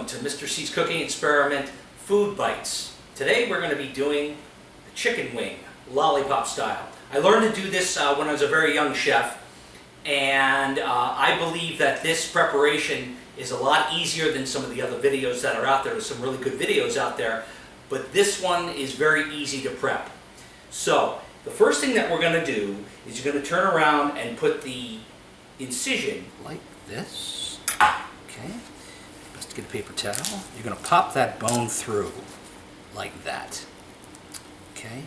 welcome to Mr. C's cooking experiment, Food Bites. Today we're going to be doing a chicken wing, lollipop style. I learned to do this when I was a very young chef, and I believe that this preparation is a lot easier than some of the other videos that are out there. There's some really good videos out there, but this one is very easy to prep. So the first thing that we're going to do is you're going to turn around and put the incision like this. Okay. Best to get a paper towel. You're going to pop that bone through like that. Okay.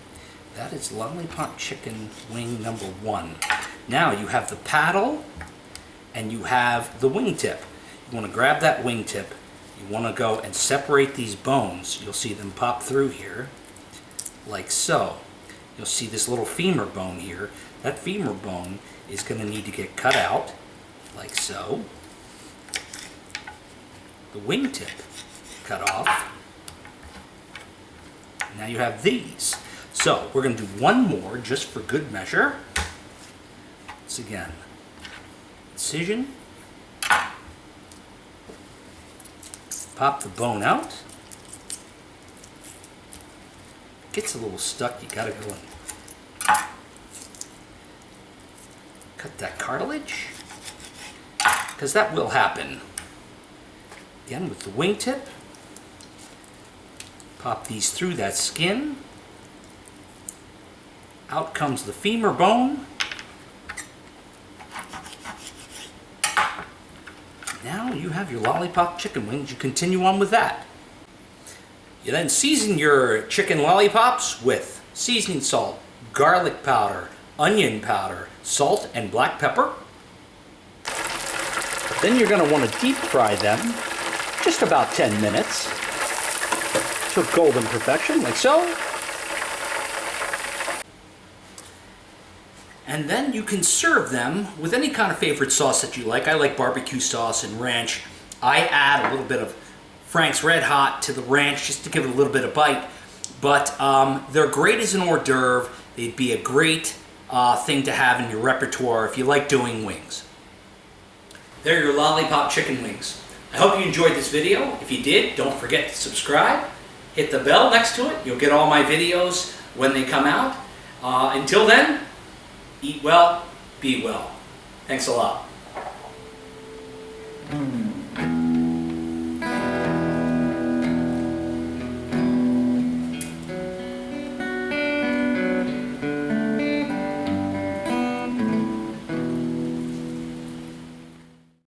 That is lollipop chicken wing number 1. Now you have the paddle and you have the wingtip. You want to grab that wingtip. You want to go and separate these bones. You'll see them pop through here like so. You'll see this little femur bone here. That femur bone is going to need to get cut out like so. The wingtip cut off. Now you have these. So we're going to do one more just for good measure. Once again, incision. Pop the bone out. Gets a little stuck, you gotta go and cut that cartilage, because that will happen. Again with the wingtip, pop these through that skin. Out comes the femur bone. Now you have your lollipop chicken wings. You continue on with that. You then season your chicken lollipops with seasoning salt, garlic powder, onion powder, salt, and black pepper. Then you're going to want to deep fry them just about 10 minutes to golden perfection, like so. And then you can serve them with any kind of favorite sauce that you like. I like barbecue sauce and ranch. I add a little bit of Frank's Red Hot to the ranch just to give it a little bit of bite. But they're great as an hors d'oeuvre. They'd be a great thing to have in your repertoire if you like doing wings. They're your lollipop chicken wings. I hope you enjoyed this video. If you did, don't forget to subscribe. Hit the bell next to it. You'll get all my videos when they come out. Until then, eat well, be well. Thanks a lot.